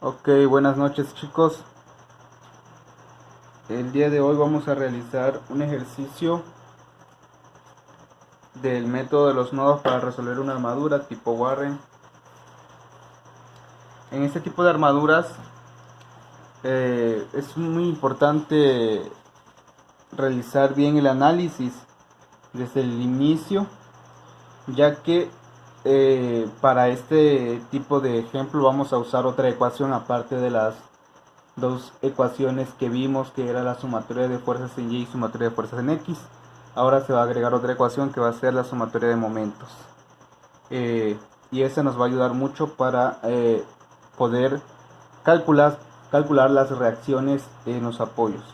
Ok, buenas noches chicos. El día de hoy vamos a realizar un ejercicio del método de los nodos para resolver una armadura tipo Warren. En este tipo de armaduras es muy importante realizar bien el análisis desde el inicio, ya que para este tipo de ejemplo vamos a usar otra ecuación aparte de las dos ecuaciones que vimos, que era la sumatoria de fuerzas en Y y sumatoria de fuerzas en X. Ahora se va a agregar otra ecuación que va a ser la sumatoria de momentos, y esa nos va a ayudar mucho para poder calcular, calcular las reacciones en los apoyos.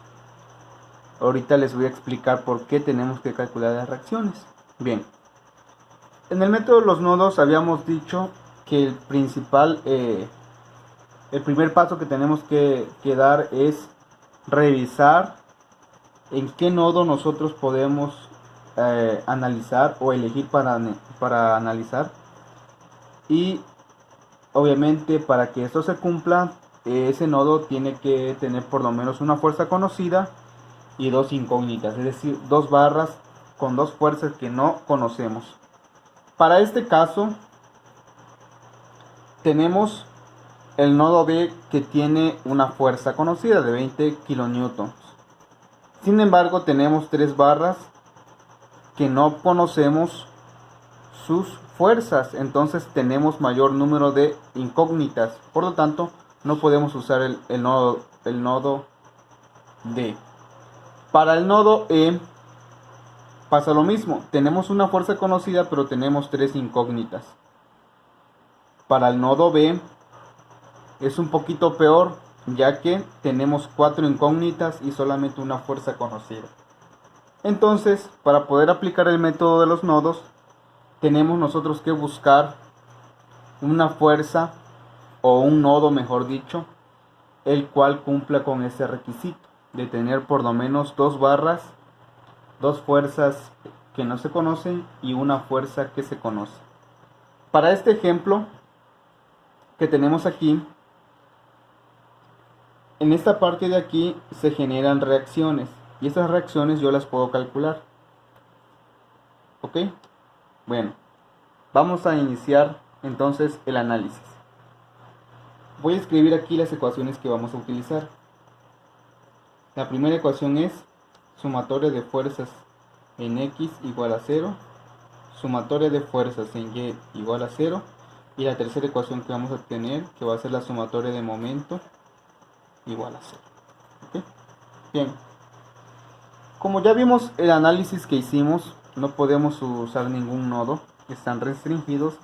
Ahorita les voy a explicar por qué tenemos que calcular las reacciones. Bien, en el método de los nodos habíamos dicho que el primer paso que tenemos que dar es revisar en qué nodo nosotros podemos analizar o elegir para analizar, y obviamente para que esto se cumpla, ese nodo tiene que tener por lo menos una fuerza conocida y dos incógnitas, es decir, dos barras con dos fuerzas que no conocemos. Para este caso tenemos el nodo B, que tiene una fuerza conocida de 20 kilonewtons. Sin embargo, tenemos tres barras que no conocemos sus fuerzas, entonces tenemos mayor número de incógnitas, por lo tanto no podemos usar el nodo D. Para el nodo E pasa lo mismo, tenemos una fuerza conocida pero tenemos tres incógnitas. Para el nodo B es un poquito peor, ya que tenemos cuatro incógnitas y solamente una fuerza conocida. Entonces, para poder aplicar el método de los nodos, tenemos nosotros que buscar una fuerza o un nodo, mejor dicho, el cual cumpla con ese requisito de tener por lo menos dos barras, dos fuerzas que no se conocen y una fuerza que se conoce. Para este ejemplo que tenemos aquí, en esta parte de aquí se generan reacciones y esas reacciones yo las puedo calcular. ¿Ok? Bueno, vamos a iniciar entonces el análisis. Voy a escribir aquí las ecuaciones que vamos a utilizar. La primera ecuación es sumatoria de fuerzas en X igual a 0, sumatoria de fuerzas en Y igual a 0, y la tercera ecuación que vamos a tener, que va a ser la sumatoria de momento igual a 0. ¿Okay? Bien, como ya vimos el análisis que hicimos, no podemos usar ningún nodo, están restringidos.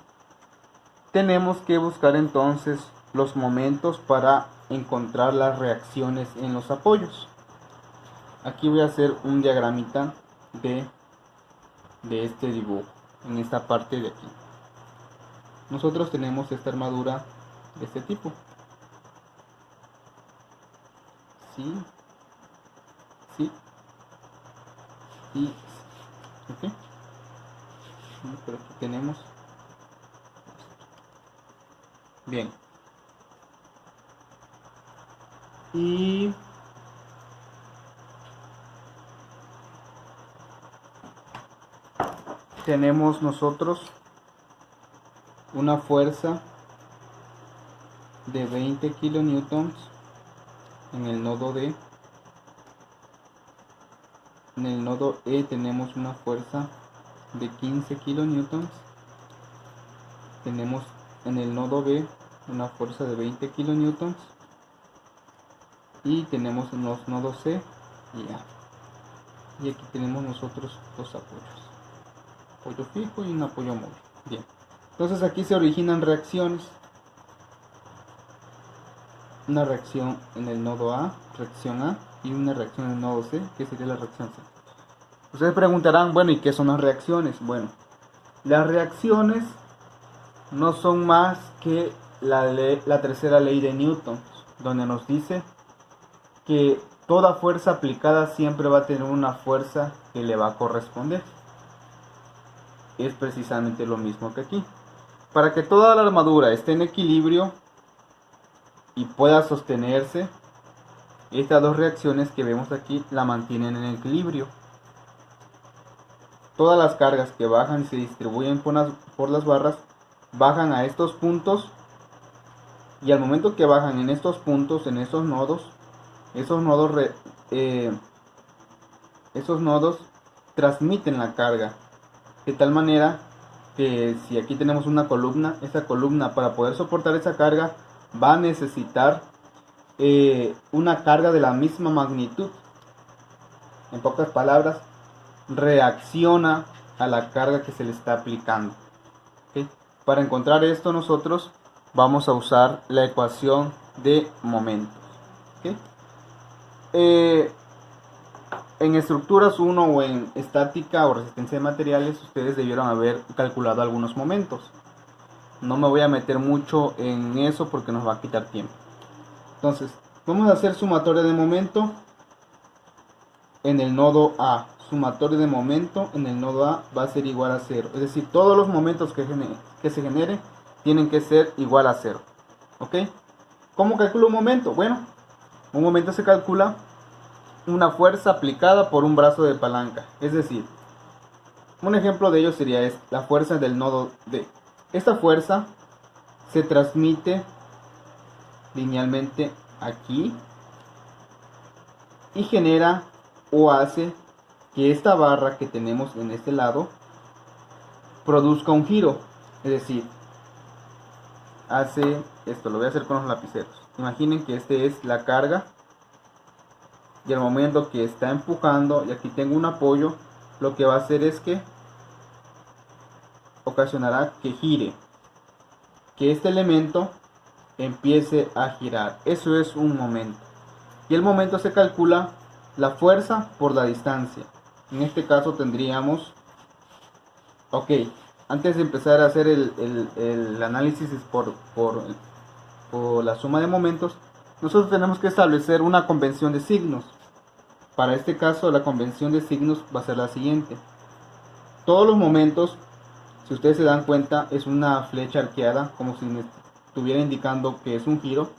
Tenemos que buscar entonces los momentos para encontrar las reacciones en los apoyos. Aquí voy a hacer un diagramita de este dibujo, en esta parte de aquí. Nosotros tenemos esta armadura de este tipo. Sí, sí, y ok. Pero aquí tenemos. Bien. Y tenemos nosotros una fuerza de 20 kilonewtons en el nodo D. En el nodo E tenemos una fuerza de 15 kilonewtons. Tenemos en el nodo B una fuerza de 20 kilonewtons. Y tenemos en los nodos C y A. Y aquí tenemos nosotros dos apoyos. Apoyo fijo y un apoyo móvil. Bien. Entonces aquí se originan reacciones. Una reacción en el nodo A, reacción A, y una reacción en el nodo C, que sería la reacción C. Ustedes preguntarán, bueno, ¿y qué son las reacciones? Bueno, las reacciones no son más que la tercera ley de Newton, donde nos dice que toda fuerza aplicada siempre va a tener una fuerza que le va a corresponder. Es precisamente lo mismo que aquí. Para que toda la armadura esté en equilibrio, y pueda sostenerse, estas dos reacciones que vemos aquí la mantienen en equilibrio. Todas las cargas que bajan y se distribuyen por las barras bajan a estos puntos, y al momento que bajan en estos puntos, en esos nodos transmiten la carga, de tal manera que si aquí tenemos una columna, esa columna, para poder soportar esa carga, va a necesitar una carga de la misma magnitud. En pocas palabras, reacciona a la carga que se le está aplicando. ¿Okay? Para encontrar esto, nosotros vamos a usar la ecuación de momentos. ¿Okay? En estructuras 1 o en estática o resistencia de materiales, ustedes debieron haber calculado algunos momentos. No me voy a meter mucho en eso porque nos va a quitar tiempo. Entonces, vamos a hacer sumatoria de momento en el nodo A. Sumatoria de momento en el nodo A va a ser igual a 0. Es decir, todos los momentos que se generen tienen que ser igual a 0. ¿Ok? ¿Cómo calculo un momento? Bueno, un momento se calcula una fuerza aplicada por un brazo de palanca. Es decir, un ejemplo de ello sería la fuerza del nodo D. Esta fuerza se transmite linealmente aquí y genera o hace que esta barra que tenemos en este lado produzca un giro. Es decir, hace esto. Lo voy a hacer con los lapiceros. Imaginen que este es la carga y al momento que está empujando, y aquí tengo un apoyo, lo que va a hacer es que ocasionará que gire, que este elemento empiece a girar. Eso es un momento, y el momento se calcula la fuerza por la distancia. En este caso tendríamos, ok, antes de empezar a hacer el análisis por la suma de momentos, nosotros tenemos que establecer una convención de signos. Para este caso, la convención de signos va a ser la siguiente. Todos los momentos, si ustedes se dan cuenta, es una flecha arqueada, como si me estuviera indicando que es un giro,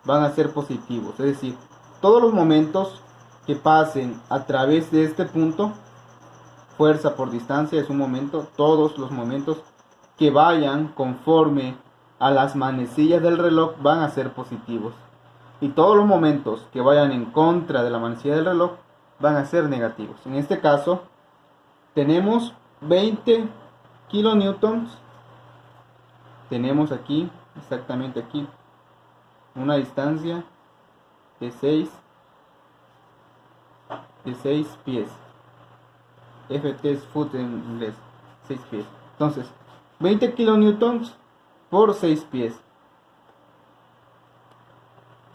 van a ser positivos. Es decir, todos los momentos que pasen a través de este punto, fuerza por distancia es un momento. Todos los momentos que vayan conforme a las manecillas del reloj van a ser positivos. Y todos los momentos que vayan en contra de la manecilla del reloj van a ser negativos. En este caso tenemos 20 kilonewtons. Tenemos aquí, exactamente aquí, una distancia de 6 pies. FT es foot en inglés, 6 pies. Entonces, 20 kilonewtons por 6 pies.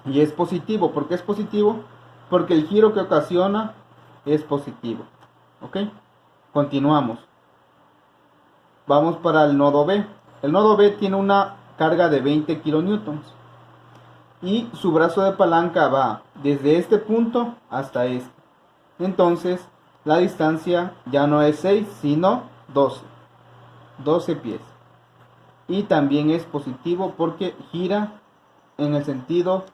Y es positivo. ¿Por qué es positivo? Porque el giro que ocasiona es positivo. ¿Ok? Continuamos. Vamos para el nodo B. El nodo B tiene una carga de 20 kilonewtons. Y su brazo de palanca va desde este punto hasta este. Entonces, la distancia ya no es 6, sino 12. 12 pies. Y también es positivo porque gira en el sentido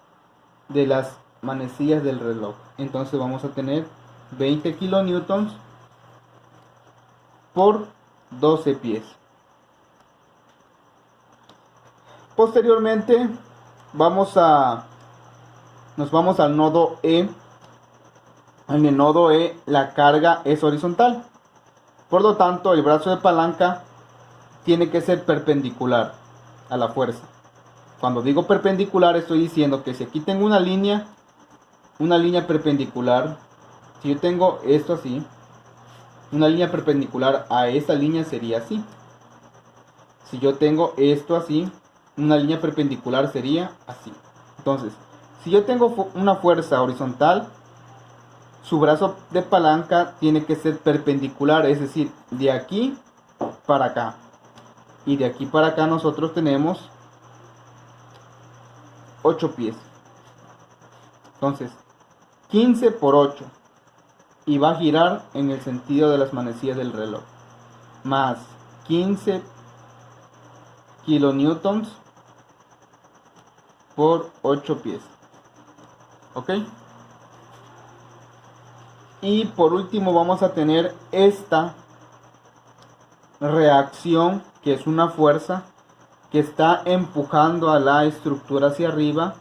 de las manecillas del reloj. Entonces vamos a tener 20 kilonewtons por 12 pies. Posteriormente nos vamos al nodo E. En el nodo E la carga es horizontal, por lo tanto el brazo de palanca tiene que ser perpendicular a la fuerza. Cuando digo perpendicular, estoy diciendo que si aquí tengo una línea perpendicular, si yo tengo esto así, una línea perpendicular a esta línea sería así. Si yo tengo esto así, una línea perpendicular sería así. Entonces, si yo tengo una fuerza horizontal, su brazo de palanca tiene que ser perpendicular, es decir, de aquí para acá. Y de aquí para acá nosotros tenemos 8 pies. Entonces, 15 por 8. Y va a girar en el sentido de las manecillas del reloj. Más 15 kilonewtons por 8 pies. Ok. Y por último vamos a tener esta reacción, que es una fuerza que está empujando a la estructura hacia arriba,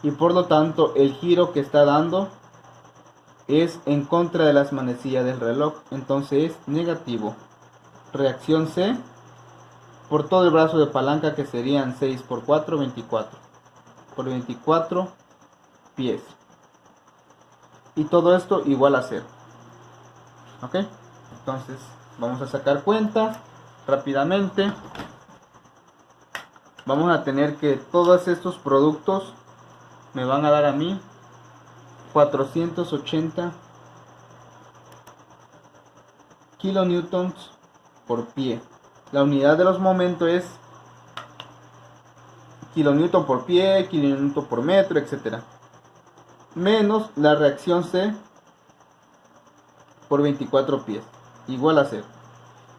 y por lo tanto el giro que está dando es en contra de las manecillas del reloj, entonces es negativo. Reacción C por todo el brazo de palanca, que serían 6 por 4, 24 por 24 pies, y todo esto igual a 0. Ok, entonces vamos a sacar cuenta rápidamente. Vamos a tener que todos estos productos me van a dar a mí 480 kilonewtons por pie. La unidad de los momentos es kilonewton por pie, kilonewton por metro, etc. Menos la reacción C por 24 pies, igual a 0.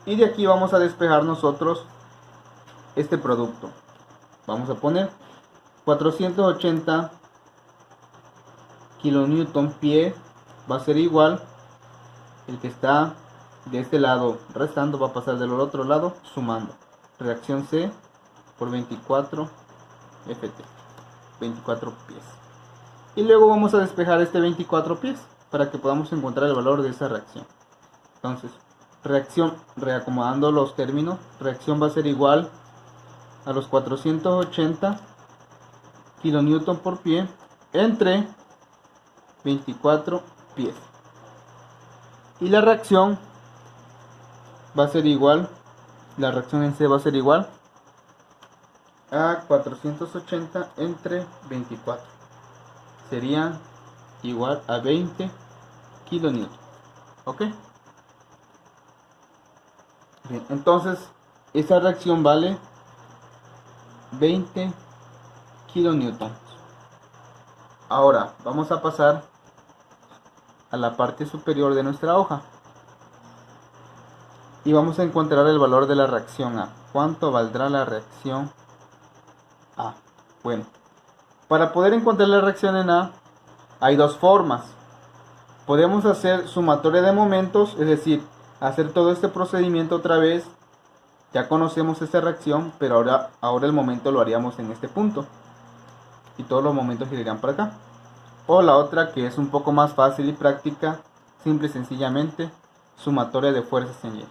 Y de aquí vamos a despejar nosotros este producto. Vamos a poner 480 kilonewton pie, va a ser igual, el que está de este lado restando va a pasar del otro lado sumando. Reacción C por 24 FT, 24 pies. Y luego vamos a despejar este 24 pies para que podamos encontrar el valor de esa reacción. Entonces, reacción, reacomodando los términos, reacción va a ser igual a los 480 kilonewton por pie entre 24 pies. Y la reacción va a ser igual, la reacción en C va a ser igual a 480 entre 24. Serían igual a 20 kilonewton. Ok. Bien, entonces esa reacción vale 20 kilonewtons. Ahora vamos a pasar a la parte superior de nuestra hoja y vamos a encontrar el valor de la reacción A. ¿Cuánto valdrá la reacción A? Bueno, para poder encontrar la reacción en A hay dos formas. Podemos hacer sumatoria de momentos, es decir, hacer todo este procedimiento otra vez. Ya conocemos esta reacción, pero ahora el momento lo haríamos en este punto y todos los momentos girarían para acá. O la otra, que es un poco más fácil y práctica, simple y sencillamente sumatoria de fuerzas en Y.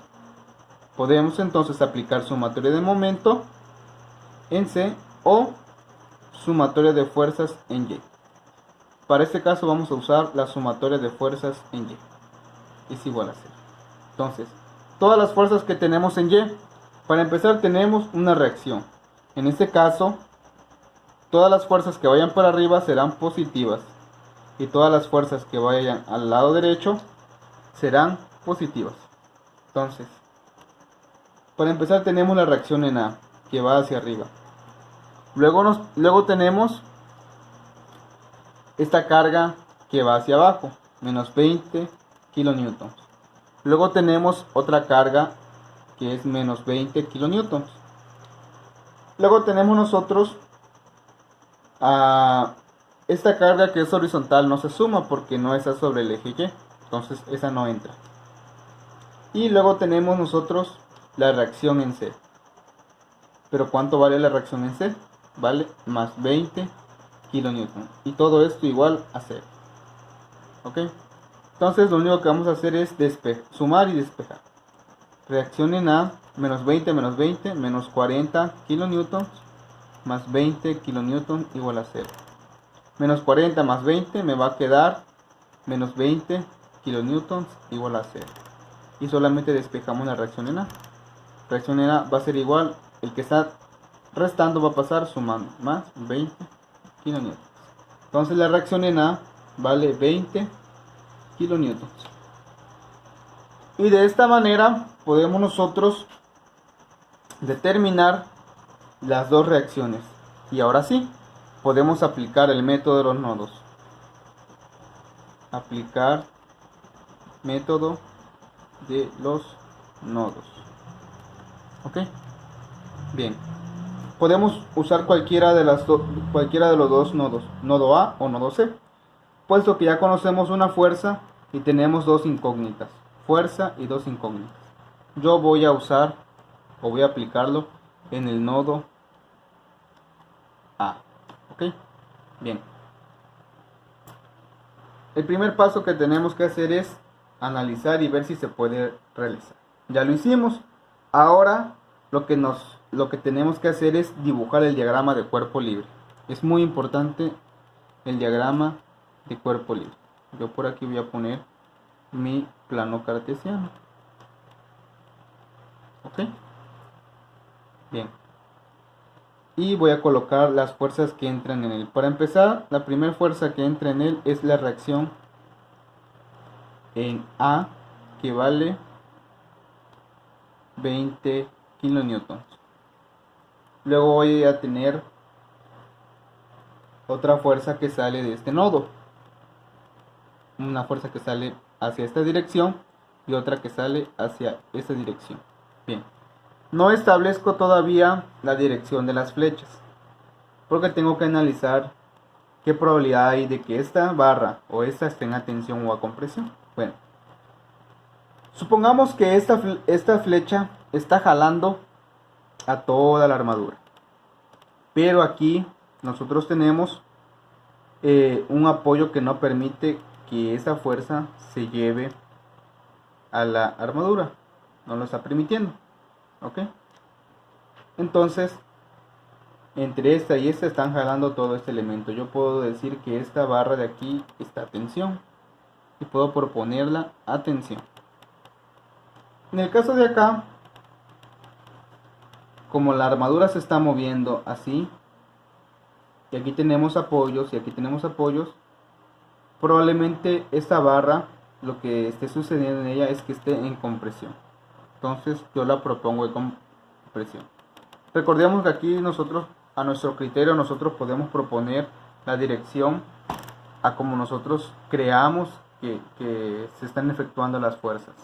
Podemos entonces aplicar sumatoria de momento en C o sumatoria de fuerzas en Y. Para este caso vamos a usar la sumatoria de fuerzas en Y. Es igual a 0. Entonces, todas las fuerzas que tenemos en Y, para empezar tenemos una reacción. En este caso, todas las fuerzas que vayan para arriba serán positivas. Y todas las fuerzas que vayan al lado derecho serán positivas. Entonces, para empezar tenemos la reacción en A, que va hacia arriba. Luego tenemos esta carga que va hacia abajo, menos 20 kilonewtons. Luego tenemos otra carga que es menos 20 kilonewtons. Luego tenemos nosotros esta carga que es horizontal, no se suma porque no está sobre el eje Y, entonces esa no entra. Y luego tenemos nosotros la reacción en C. Pero ¿cuánto vale la reacción en C? Vale más 20 kilonewtons. Y todo esto igual a 0. ¿Ok? Entonces lo único que vamos a hacer es sumar y despejar. Reacción en A, menos 20 menos 40 kilonewtons más 20 kilonewtons igual a 0. Menos 40 más 20 me va a quedar menos 20 kilonewtons igual a 0. Y solamente despejamos la reacción en A. Reacción en A va a ser igual, el que está restando va a pasar sumando, más 20 kilonewtons. Entonces la reacción en A vale 20 kilonewtons. Y de esta manera podemos nosotros determinar las dos reacciones. Y ahora sí, podemos aplicar el método de los nodos. Aplicar método de los nodos. Ok, bien. podemos usar cualquiera de los dos nodos, nodo A o nodo C, puesto que ya conocemos una fuerza y tenemos dos incógnitas, fuerza y dos incógnitas. Yo voy a usar o voy a aplicarlo en el nodo A. Ok, bien. El primer paso que tenemos que hacer es analizar y ver si se puede realizar. Ya lo hicimos. Ahora lo que tenemos que hacer es dibujar el diagrama de cuerpo libre. Es muy importante el diagrama de cuerpo libre. Yo por aquí voy a poner mi plano cartesiano. Ok, bien. Y voy a colocar las fuerzas que entran en él. Para empezar, la primera fuerza que entra en él es la reacción en A, que vale 20 kilonewtons. Luego voy a tener otra fuerza que sale de este nodo. Una fuerza que sale hacia esta dirección y otra que sale hacia esta dirección. Bien. No establezco todavía la dirección de las flechas, porque tengo que analizar qué probabilidad hay de que esta barra o esta esté a tensión o a compresión. Bueno, supongamos que esta flecha está jalando a toda la armadura, pero aquí nosotros tenemos un apoyo que no permite que esa fuerza se lleve a la armadura, no lo está permitiendo. Ok, entonces entre esta y esta están jalando todo este elemento. Yo puedo decir que esta barra de aquí está a tensión y puedo proponerla a tensión. En el caso de acá, como la armadura se está moviendo así, y aquí tenemos apoyos y aquí tenemos apoyos, probablemente esta barra, lo que esté sucediendo en ella es que esté en compresión. Entonces yo la propongo de compresión. Recordemos que aquí nosotros, a nuestro criterio, nosotros podemos proponer la dirección a como nosotros creamos que se están efectuando las fuerzas.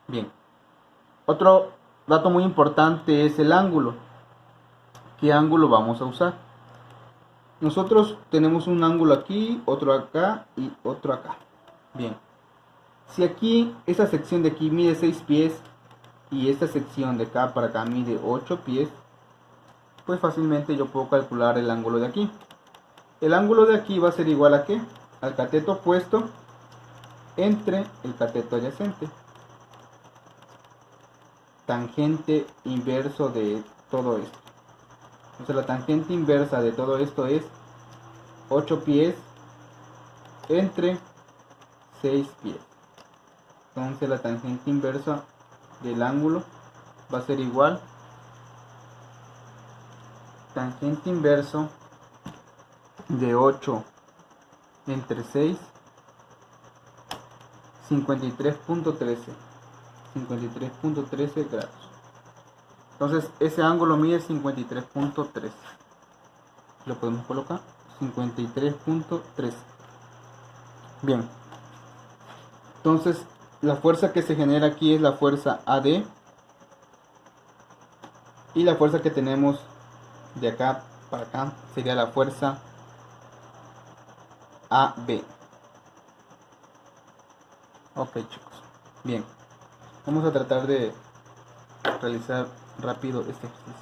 Bien. Otro dato muy importante es el ángulo. ¿Qué ángulo vamos a usar? Nosotros tenemos un ángulo aquí, otro acá y otro acá. Bien. Si aquí, esta sección de aquí mide 6 pies y esta sección de acá para acá mide 8 pies, pues fácilmente yo puedo calcular el ángulo de aquí. El ángulo de aquí va a ser igual a ¿qué? Al cateto opuesto entre el cateto adyacente. Tangente inverso de todo esto. Entonces la tangente inversa de todo esto es 8 pies entre 6 pies. Entonces la tangente inversa del ángulo va a ser igual tangente inverso de 8 entre 6, 53.13 grados. Entonces ese ángulo mide 53.13. Lo podemos colocar 53.13. Bien. Entonces la fuerza que se genera aquí es la fuerza AD. Y la fuerza que tenemos de acá para acá sería la fuerza AB. Ok, chicos. Bien. Vamos a tratar de realizar rápido este ejercicio.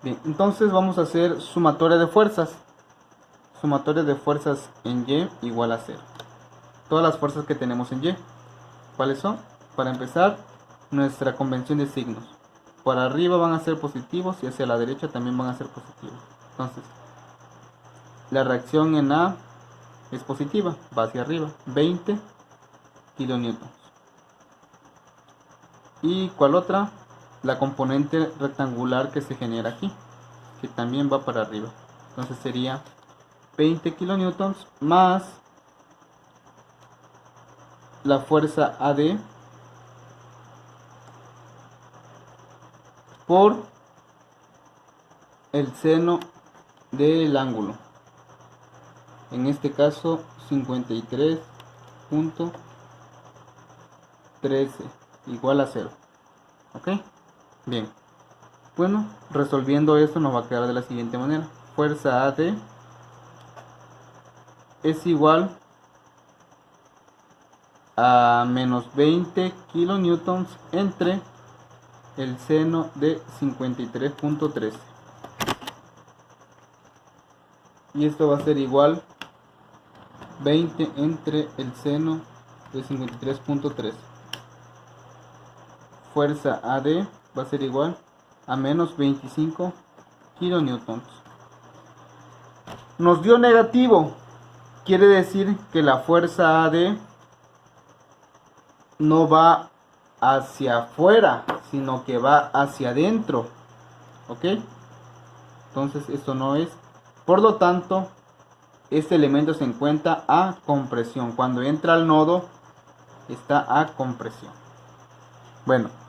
Bien, entonces vamos a hacer sumatoria de fuerzas. Sumatoria de fuerzas en Y igual a 0. Todas las fuerzas que tenemos en Y. ¿Cuáles son? Para empezar, nuestra convención de signos. Para arriba van a ser positivos y hacia la derecha también van a ser positivos. Entonces, la reacción en A es positiva, va hacia arriba, 20 kilonewtons. ¿Y cuál otra? La componente rectangular que se genera aquí, que también va para arriba. Entonces sería 20 kilonewtons más la fuerza AD por el seno del ángulo, en este caso 53.13 igual a 0. Ok, bien. Bueno, resolviendo esto nos va a quedar de la siguiente manera. Fuerza AD es igual a menos 20 kilonewtons entre el seno de 53.13. Y esto va a ser igual 20 entre el seno de 53.13. Fuerza AD va a ser igual a menos 25 kilonewtons. Nos dio negativo. Quiere decir que la fuerza AD no va hacia afuera, sino que va hacia adentro. ¿Ok? Entonces esto no es. Por lo tanto, este elemento se encuentra a compresión. Cuando entra al nodo, está a compresión. Bueno.